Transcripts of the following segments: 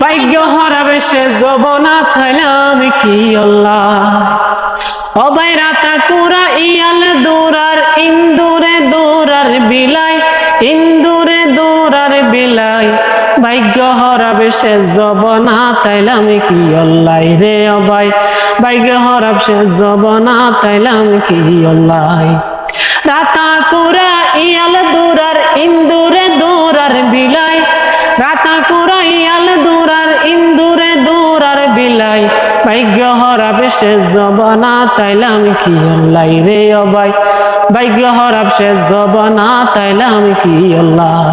ভাগ্য হারাবে সে জবনা থাইলাম কি আল্লাহ। অবাই রাতা কুরা ইয়াল দৌড়ার ইন্দুরে দৌড়ার বিলাই, ইন্দুরে দৌড়ার বিলাই। ভাগ্য হারাবে সে জবনা তাইলাম কি আল্লাহ রে অবাই। ভাগ্য হারাব সে জবনা তাইলাম কি আল্লাহ। রাতা কুরা ইয়াল দৌড়ার ইন্দুরে দৌড়ার বিলাই, রাতা কুরা ইয়াল দৌড়ার ইন্দুরে দৌড়ার বিলাই। ভাগ্য হারাবে সে জবনা তাইলাম কি আল্লাহ রে অবাই। ভাগ্য হারাব সে জবনা তাইলাম কি আল্লাহ।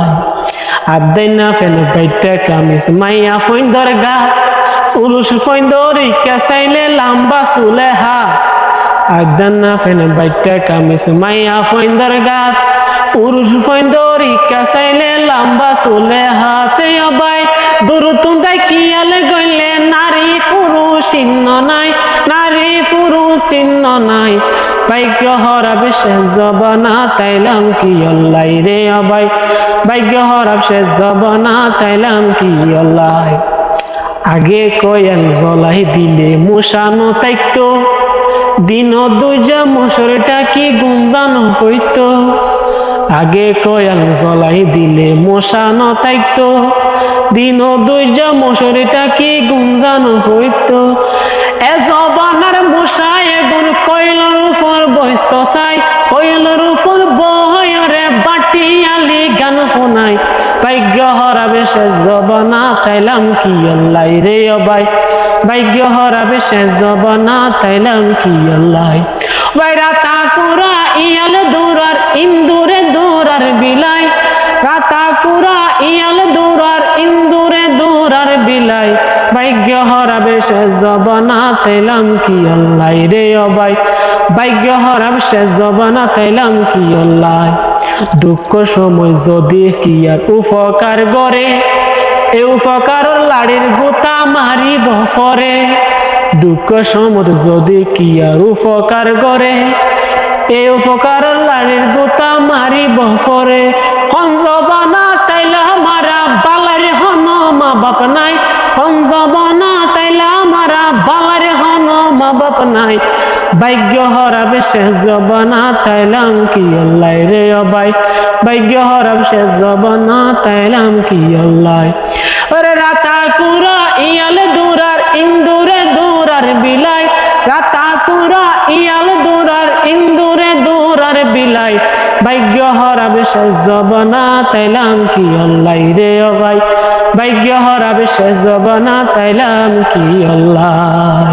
আদাইনা ফেন বাইটা কামিজ মাইয়া ফইন্দর গা, পুরুষ ফইন্দরি কেসাইলে লাম্বা চুলে হা। আদাইনা ফেন বাইটা কামিজ মাইয়া ফইন্দর গা, পুরুষ ফইন্দরি কেসাইলে লাম্বা চুলে হাতে অবাই। দুরুতুন তাই কিয়ালে গইলে নারী পুরুষ চিহ্ন নাই, নারী পুরুষ চিহ্ন নাই। ভাগ্য হারাবে সে জবনা তাইলাম কি আল্লাহ রে অবাই। ভাগ্য হারাব সে জবনা তাইলাম কি আল্লাহ। আগে কয়াল জ্বলাই দিলে মশানো তাইতো, দিন দুইজা মশরটা কি গুঞ্জানো হইতো। আগে কয়াল জ্বলাই দিলে মশানো তাইতো, দিন দুইজা মশরটা কি গুঞ্জানো হইতো। এ জবানার মশাই এগুন কইলর উপর বইস্ত চাই, কইলর উপর বহরে বাটি আলি গান শোনাই। ভাগ্য হারাবে সে জবনা তাইলাম কি আল্লাহ রে অবাই। ভাগ্য হারাবে সে জবনা তাইলাম কি আল্লাহ। বাইরা তাকুরা ইয়াল দৌড়ার ইন্দুরে দৌড়ার বিলাই, রাতা কুরা ইয়াল দৌড়ার ইন্দুরে দৌড়ার বিলাই। ভাগ্য হারাবে সে জবনা তাইলাম কি আল্লাহ রে অবাই। ভাগ্য হারাবে সে জবনা তাইলাম কি আল্লাহ। দুঃখ সময় যদি কি আর উপকার করে, এ উপকারর লাড়ির গোতা মারিব ফরে। দুঃখ সময় যদি কি আর উপকার করে, এ উপকারর লাড়ির গোতা মারিব ফরে। হঞ্জবনা তাইলা মারা বালার হন মা বাপ নাই, হঞ্জবনা তাইলা মারা বালার হন মা বাপ নাই। ভাগ্য হারাবে সে জবনা তাইলাম কি আল্লাহ রে অবাই। ভাগ্য হারাব সে জবনা তাইলাম কি আল্লাহ। ওরে রাতা কুরা ইয়াল দৌড়ার ইন্দুরে দৌড়ার বিলাই, রাতা কুরা ইয়াল দৌড়ার ইন্দুরে দৌড়ার বিলাই। ভাগ্য হারাবে সে জবনা তাইলাম কি আল্লাহ রে অবাই। ভাগ্য হারাবে সে জবনা তাইলাম কি আল্লাহ।